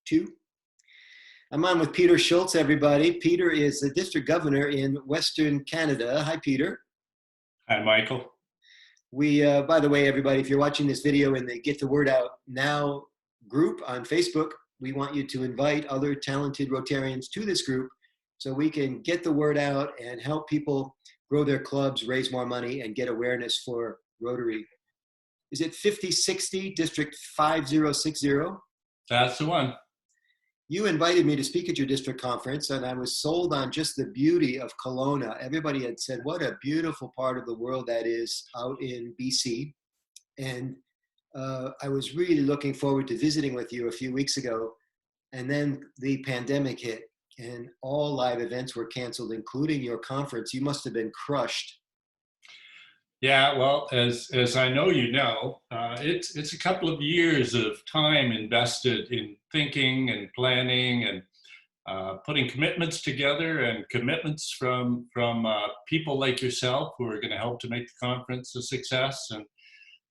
2. I'm on with Peter Schultz, everybody. Peter is the district governor in Western Canada. Hi, Peter. Hi, Michael. We, by the way, everybody, if you're watching this video in the Get the Word Out Now group on Facebook, we want you to invite other talented Rotarians to this group so we can get the word out and help people grow their clubs, raise more money, and get awareness for Rotary. Is it 5060, District 5060? That's the one. You invited me to speak at your district conference, and I was sold on just the beauty of Kelowna. Everybody had said, what a beautiful part of the world that is out in BC. And I was really looking forward to visiting with you a few weeks ago. And then the pandemic hit, and all live events were canceled, including your conference. You must have been crushed. Yeah, well, as I know you know, it's a couple of years of time invested in thinking and planning and putting commitments together, and commitments from people like yourself who are going to help to make the conference a success. And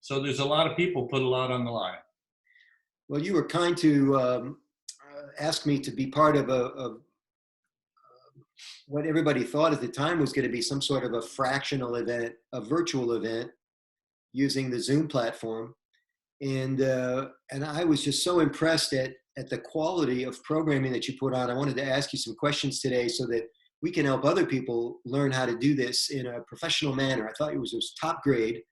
so there's a lot of people put a lot on the line. Well, you were kind to ask me to be part of what everybody thought at the time was going to be some sort of a fractional event, a virtual event using the Zoom platform. And I was just so impressed at the quality of programming that you put on. I wanted to ask you some questions today so that we can help other people learn how to do this in a professional manner. I thought it was top grade.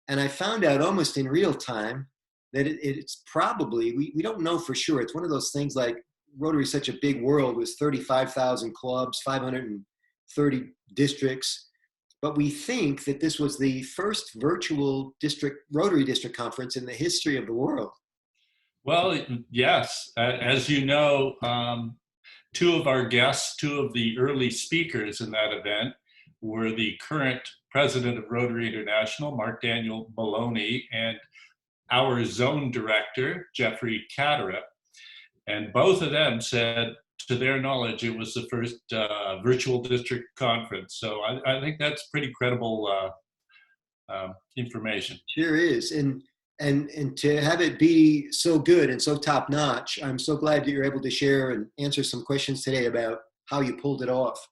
And I found out almost in real time that it's probably, we don't know for sure. It's one of those things like Rotary is such a big world with 35,000 clubs, 530 districts. But we think that this was the first virtual Rotary district conference in the history of the world. Well, yes. As you know, two of our guests, two of the early speakers in that event were the current president of Rotary International, Mark Daniel Maloney, and our zone director, Jeffrey Catara. And both of them said, to their knowledge, it was the first virtual district conference. So I think that's pretty credible information. Sure is. And to have it be so good and so top notch, I'm so glad that you're able to share and answer some questions today about how you pulled it off.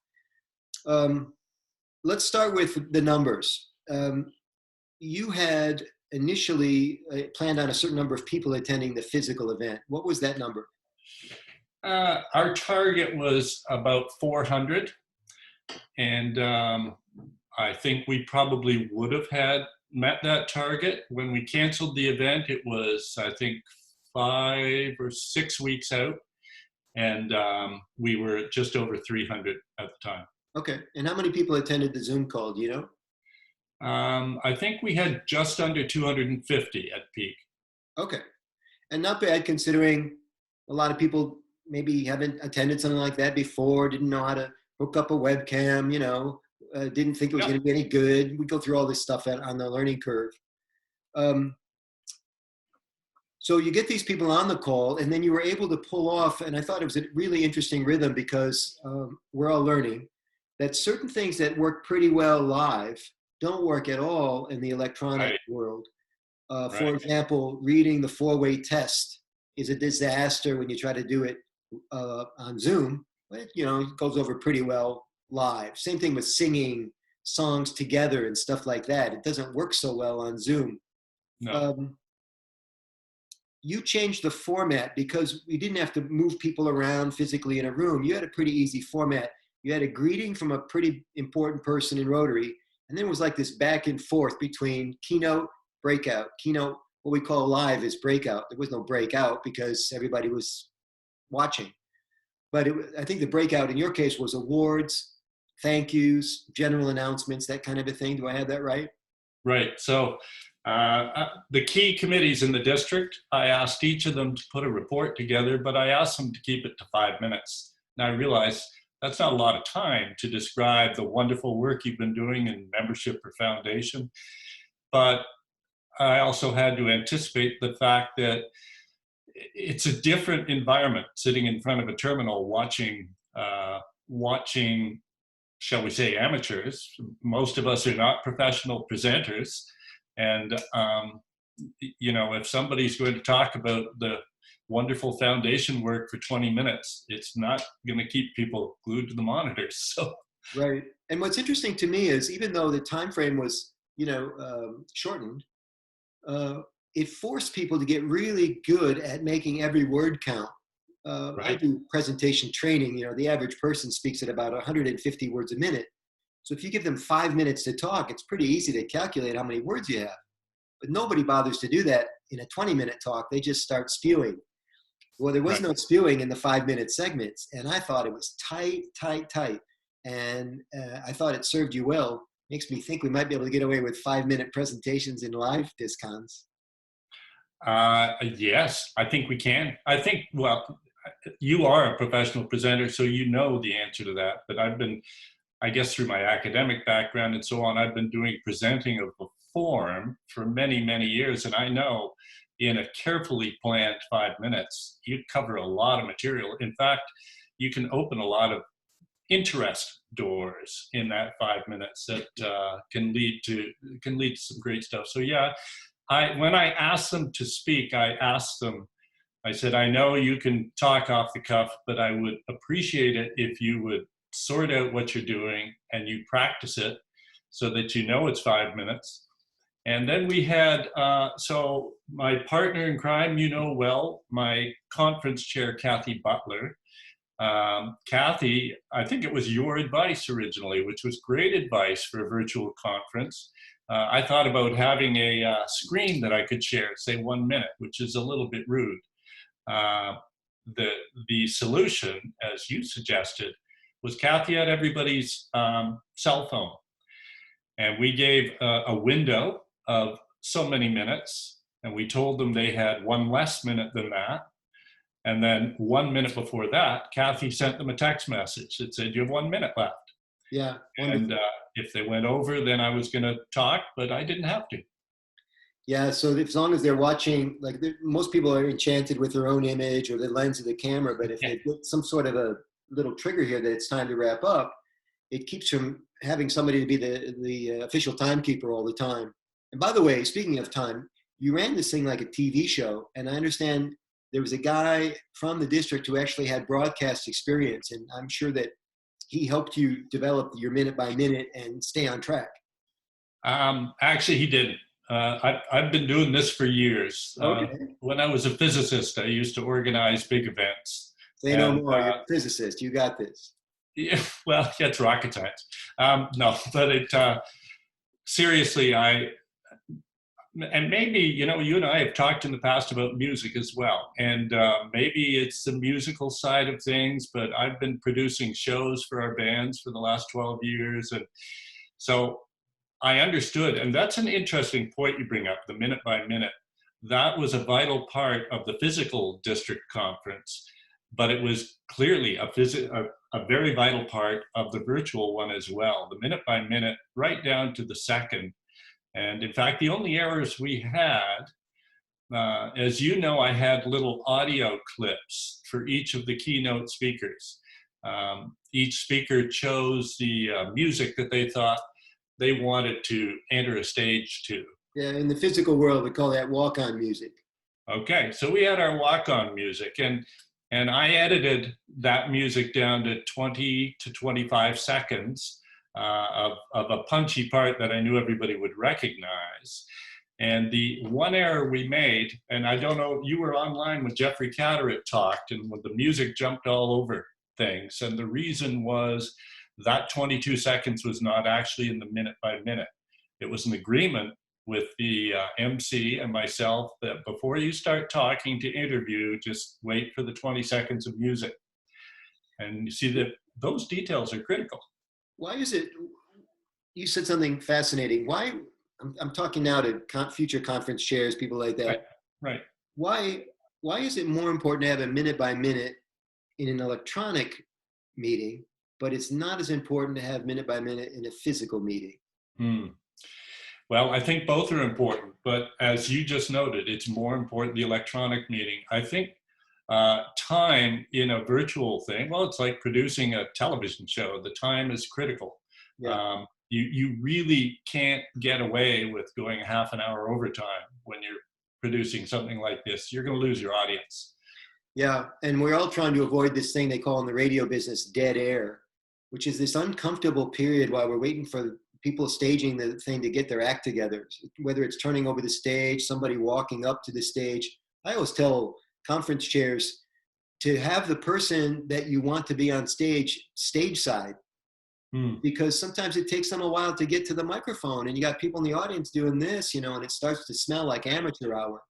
Let's start with the numbers. You had initially planned on a certain number of people attending the physical event. What was that number? Our target was about 400, and I think we probably would have met that target. When we canceled the event, it was, I think, 5 or 6 weeks out, and we were just over 300 at the time. Okay, and how many people attended the Zoom call, do you know? I think we had just under 250 at peak. Okay, and not bad considering a lot of people maybe haven't attended something like that before, didn't know how to hook up a webcam, didn't think it was going to be any good. We go through all this stuff on the learning curve. So you get these people on the call, and then you were able to pull off, and I thought it was a really interesting rhythm because we're all learning that certain things that work pretty well live don't work at all in the electronic world. For example, reading the 4-way test is a disaster when you try to do it on Zoom. But, it goes over pretty well live. Same thing with singing songs together and stuff like that. It doesn't work so well on Zoom. No. You changed the format because we didn't have to move people around physically in a room. You had a pretty easy format. You had a greeting from a pretty important person in Rotary, and then it was like this back and forth between keynote, breakout. Keynote, what we call live, is breakout. There was no breakout because everybody was watching. But I think the breakout in your case was awards, thank yous, general announcements, that kind of a thing. Do I have that right? Right. So the key committees in the district, I asked each of them to put a report together, but I asked them to keep it to 5 minutes. And I realized that's not a lot of time to describe the wonderful work you've been doing in membership or foundation. But I also had to anticipate the fact that it's a different environment sitting in front of a terminal watching, shall we say, amateurs. Most of us are not professional presenters. And, if somebody's going to talk about the wonderful foundation work for 20 minutes. It's not going to keep people glued to the monitors. So, right. And what's interesting to me is even though the time frame was, shortened, it forced people to get really good at making every word count. I right. do presentation training. The average person speaks at about 150 words a minute. So if you give them 5 minutes to talk, it's pretty easy to calculate how many words you have. But nobody bothers to do that in a 20-minute talk. They just start spewing. Well, there was Right. no spewing in the 5-minute segments, and I thought it was tight, tight, tight. And I thought it served you well. Makes me think we might be able to get away with 5-minute presentations in live DisCons. Yes, I think we can. I think, well, you are a professional presenter, so you know the answer to that. But I guess through my academic background and so on, I've been doing presenting of a form for many, many years. And I know in a carefully planned 5 minutes, you cover a lot of material. In fact, you can open a lot of interest doors in that 5 minutes that can lead to some great stuff. So yeah, when I asked them to speak, I said, I know you can talk off the cuff, but I would appreciate it if you would sort out what you're doing and you practice it so that you know it's 5 minutes. And then we had, so my partner in crime, well, my conference chair, Kathy Butler. Kathy, I think it was your advice originally, which was great advice for a virtual conference. I thought about having a screen that I could share, say 1 minute, which is a little bit rude. The solution, as you suggested, was Kathy had everybody's cell phone. And we gave a window of so many minutes, and we told them they had one less minute than that. And then 1 minute before that, Kathy sent them a text message that said, you have 1 minute left. Yeah, wonderful. And if they went over, then I was going to talk, but I didn't have to. Yeah, so as long as they're watching, most people are enchanted with their own image or the lens of the camera, but if they get some sort of a little trigger here that it's time to wrap up, it keeps from having somebody to be the official timekeeper all the time. And by the way, speaking of time, you ran this thing like a TV show, and I understand there was a guy from the district who actually had broadcast experience, and I'm sure that he helped you develop your minute by minute and stay on track. Actually, he didn't. I've been doing this for years. Okay. When I was a physicist, I used to organize big events. Say no more. You're a physicist. You got this. Yeah, well, it's rocket science. No, but seriously, and maybe, you and I have talked in the past about music as well. And maybe it's the musical side of things, but I've been producing shows for our bands for the last 12 years. And so I understood, and that's an interesting point you bring up, the minute by minute. That was a vital part of the physical district conference, but it was clearly a very vital part of the virtual one as well. The minute by minute, right down to the second. And in fact, the only errors we had, as you know, I had little audio clips for each of the keynote speakers. Each speaker chose the music that they thought they wanted to enter a stage to. Yeah, in the physical world, we call that walk-on music. Okay, so we had our walk-on music, and I edited that music down to 20 to 25 seconds of a punchy part that I knew everybody would recognize. And the one error we made, and I don't know, you were online when Jeffrey Catteritt talked, and when the music jumped all over things, and the reason was that 22 seconds was not actually in the minute by minute. It was an agreement with the MC and myself that before you start talking to interview, just wait for the 20 seconds of music. And you see that those details are critical. Why is it, you said something fascinating. Why, I'm talking now to future conference chairs, people like that. Right. Why is it more important to have a minute by minute in an electronic meeting, but it's not as important to have minute by minute in a physical meeting? Well, I think both are important, but as you just noted, it's more important the electronic meeting. I think time in a virtual thing, well, it's like producing a television show. The time is critical. Yeah. You really can't get away with going half an hour overtime when you're producing something like this. You're going to lose your audience. Yeah, and we're all trying to avoid this thing they call in the radio business dead air, which is this uncomfortable period while we're waiting for people staging the thing to get their act together, whether it's turning over the stage, somebody walking up to the stage. I always tell conference chairs to have the person that you want to be on stage side, because sometimes it takes them a while to get to the microphone, and you got people in the audience doing this, you know, and it starts to smell like amateur hour.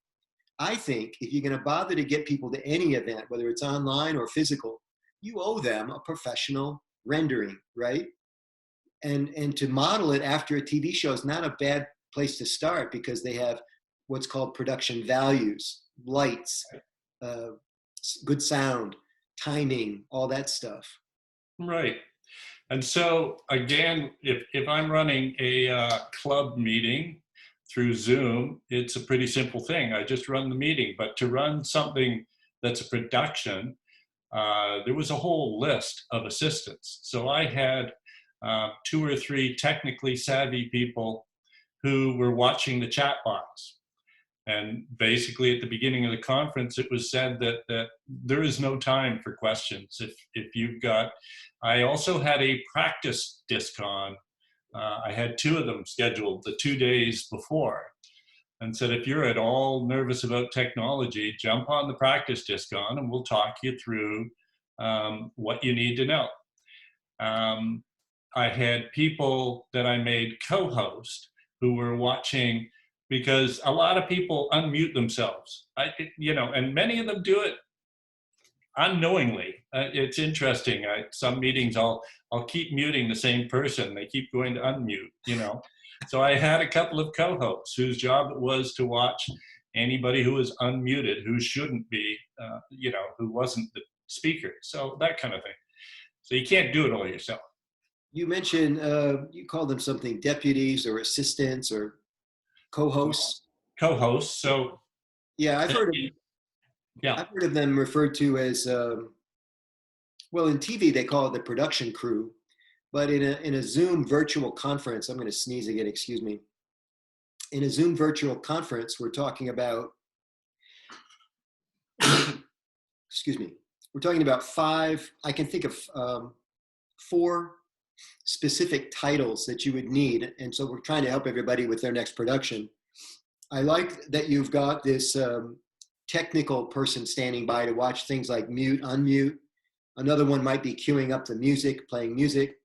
I think if you're going to bother to get people to any event, whether it's online or physical, you owe them a professional rendering, right? And to model it after a TV show is not a bad place to start, because they have what's called production values, lights, good sound, timing, all that stuff. Right. And so again, if I'm running a club meeting through Zoom, it's a pretty simple thing. I just run the meeting. But to run something that's a production, there was a whole list of assistants. So I had 2 or 3 technically savvy people who were watching the chat box. And basically at the beginning of the conference, it was said that there is no time for questions. If you've got, I also had a practice DisCon. I had 2 of them scheduled the 2 days before, and said, if you're at all nervous about technology, jump on the practice DisCon and we'll talk you through what you need to know. I had people that I made co-host who were watching, because a lot of people unmute themselves, and many of them do it unknowingly. It's interesting. Some meetings I'll keep muting the same person. They keep going to unmute, So I had a couple of co-hosts whose job it was to watch anybody who was unmuted, who shouldn't be, who wasn't the speaker. So that kind of thing. So you can't do it all yourself. You mentioned, you called them something, deputies or assistants or co-hosts. Co-hosts. So yeah, I've heard of them referred to as, well, in TV they call it the production crew, but in a Zoom virtual conference, I'm going to sneeze again, excuse me. In a Zoom virtual conference, we're talking about, excuse me, we're talking about 5, I can think of 4 specific titles that you would need. And so we're trying to help everybody with their next production. I like that you've got this technical person standing by to watch things like mute, unmute. Another one might be queuing up the music, playing music.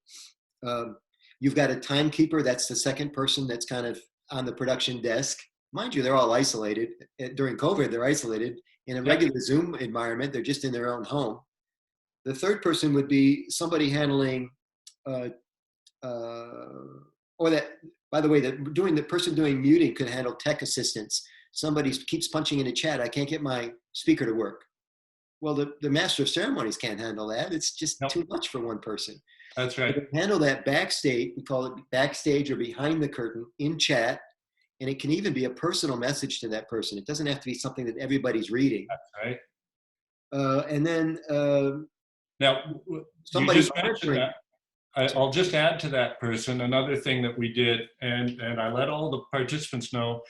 You've got a timekeeper. That's the second person that's kind of on the production desk. Mind you, they're all isolated. During COVID, they're isolated. In a regular Zoom environment, they're just in their own home. The third person would be somebody handling, or that, by the way, the person doing muting could handle tech assistance. Somebody keeps punching in the chat, I can't get my speaker to work. Well, the master of ceremonies can't handle that. It's just too much for one person. That's right. They handle that backstage. We call it backstage or behind the curtain in chat. And it can even be a personal message to that person. It doesn't have to be something that everybody's reading. That's right. And then now, somebody you just mentioned that. I'll just add to that person another thing that we did, and I let all the participants know,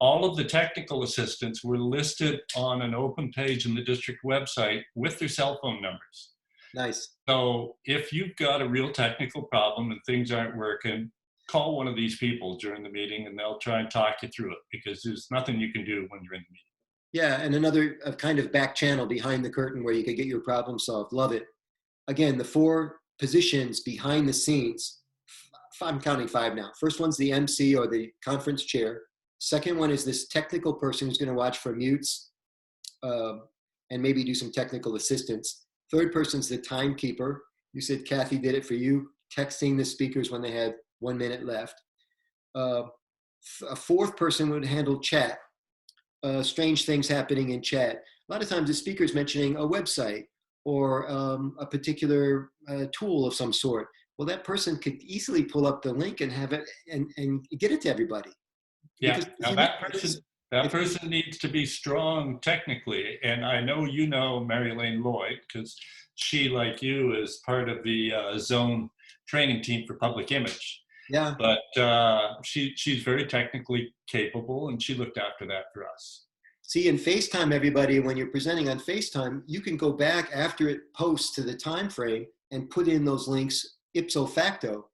all of the technical assistants were listed on an open page in the district website with their cell phone numbers. Nice. So if you've got a real technical problem and things aren't working, call one of these people during the meeting and they'll try and talk you through it, because there's nothing you can do when you're in the meeting. Yeah, and another kind of back channel behind the curtain where you could get your problem solved. Love it. Again, the 4 positions behind the scenes, I'm counting 5 now. First one's the MC or the conference chair. Second one is this technical person who's going to watch for mutes and maybe do some technical assistance. Third person's the timekeeper. You said Kathy did it for you, texting the speakers when they had 1 minute left. A fourth person would handle chat. Strange things happening in chat. A lot of times the speaker's mentioning a website or a particular tool of some sort. Well, that person could easily pull up the link and have it and get it to everybody. Yeah, now that person needs to be strong technically. And I know you know Mary Lane Lloyd, because she, like you, is part of the Zone training team for public image. Yeah. But she's very technically capable, and she looked after that for us. See, in FaceTime, everybody, when you're presenting on FaceTime, you can go back after it posts to the time frame and put in those links ipso facto.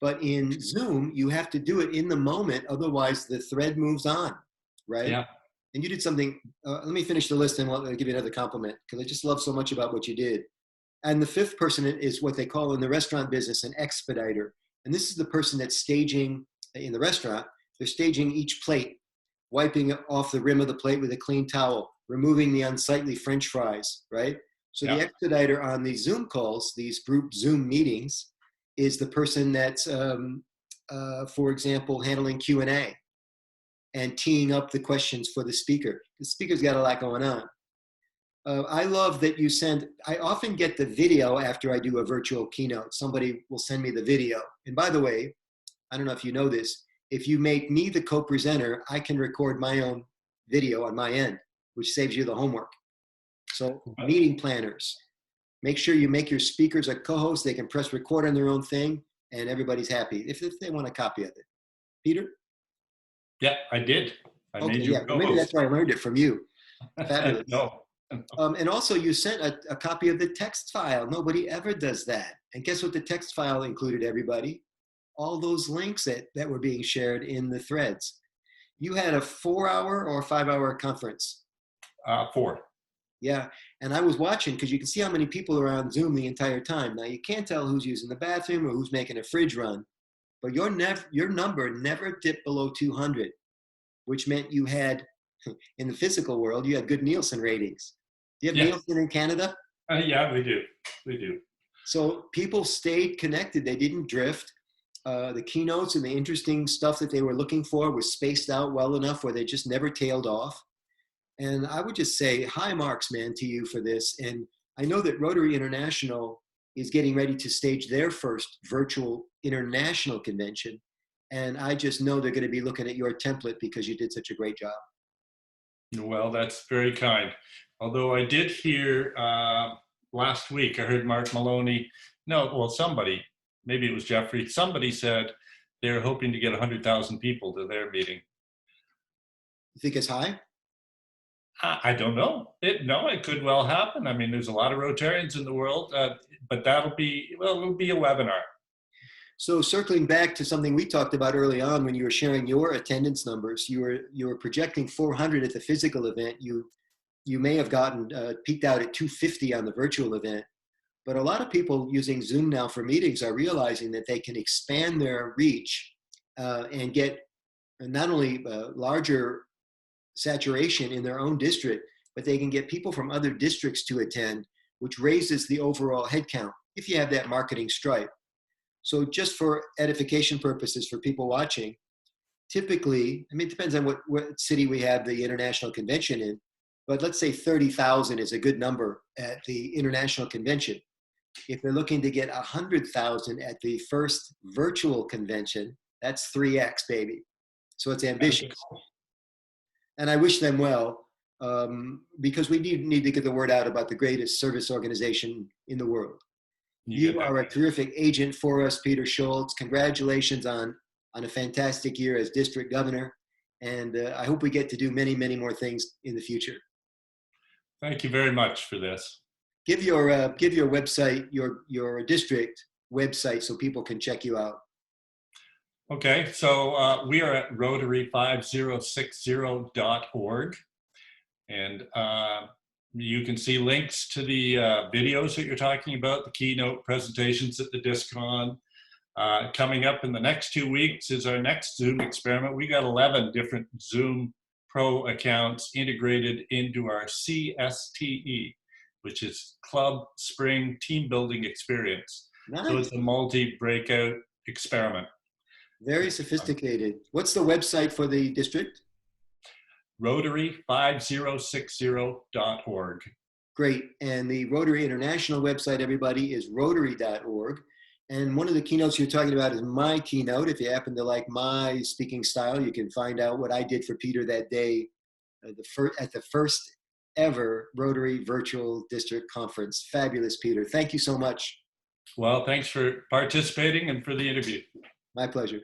But in Zoom, you have to do it in the moment. Otherwise, the thread moves on, right? Yeah. And you did something. Let me finish the list and I'll give you another compliment because I just love so much about what you did. And the fifth person is what they call in the restaurant business an expediter. And this is the person that's staging in the restaurant. They're staging each plate, wiping off the rim of the plate with a clean towel, removing the unsightly French fries, right? So the expediter on these Zoom calls, these group Zoom meetings, is the person that's, for example, handling Q&A and teeing up the questions for the speaker. The speaker's got a lot going on. I love that you send, I often get the video after I do a virtual keynote. Somebody will send me the video. And by the way, I don't know if you know this, if you make me the co-presenter, I can record my own video on my end, which saves you the homework. So meeting planners, make sure you make your speakers a co-host. They can press record on their own thing and everybody's happy if they want a copy of it. Peter? Yeah, I did. I made you co-host. Maybe that's why I learned it from you. Fabulous. No. And also you sent a copy of the text file. Nobody ever does that. And guess what the text file included, everybody? All those links that were being shared in the threads. You had a 4-hour or 5-hour conference? 4. Yeah, and I was watching because you can see how many people are on Zoom the entire time. Now you can't tell who's using the bathroom or who's making a fridge run, but your number never dipped below 200, which meant you had, in the physical world, you had good Nielsen ratings. Do you have Nielsen in Canada? Yeah, we do. We do. So people stayed connected. They didn't drift. The keynotes and the interesting stuff that they were looking for was spaced out well enough where they just never tailed off. And I would just say high marks, man, to you for this. And I know that Rotary International is getting ready to stage their first virtual international convention. And I just know they're going to be looking at your template because you did such a great job. Well, that's very kind. Although I did hear last week, I heard Mark Maloney, somebody, maybe it was Jeffrey, somebody said they're hoping to get 100,000 people to their meeting. You think it's high? I don't know. It could well happen. I mean, there's a lot of Rotarians in the world, but it'll be a webinar. So circling back to something we talked about early on when you were sharing your attendance numbers, you were projecting 400 at the physical event. You may have gotten peaked out at 250 on the virtual event. But a lot of people using Zoom now for meetings are realizing that they can expand their reach and get not only larger saturation in their own district, but they can get people from other districts to attend, which raises the overall headcount if you have that marketing stripe. So just for edification purposes for people watching, typically, I mean, it depends on what city we have the international convention in, but let's say 30,000 is a good number at the international convention. If they're looking to get 100,000 at the first virtual convention, that's 3x, baby. So it's ambitious. And I wish them well because we need to get the word out about the greatest service organization in the world. You are a terrific agent for us, Peter Schultz. Congratulations on a fantastic year as district governor. And I hope we get to do many, many more things in the future. Thank you very much for this. Give your website, your district website so people can check you out. Okay, so we are at rotary5060.org, and you can see links to the videos that you're talking about, the keynote presentations at the DisCon. Coming up in the next 2 weeks is our next Zoom experiment. We got 11 different Zoom Pro accounts integrated into our CSTE, which is Club Spring Team Building Experience. Nice. So it's a multi-breakout experiment. Very sophisticated. What's the website for the district? Rotary5060.org. Great. And the Rotary International website, everybody, is rotary.org. And one of the keynotes you're talking about is my keynote. If you happen to like my speaking style, you can find out what I did for Peter that day at the first ever Rotary Virtual District Conference. Fabulous, Peter. Thank you so much. Well, thanks for participating and for the interview. My pleasure.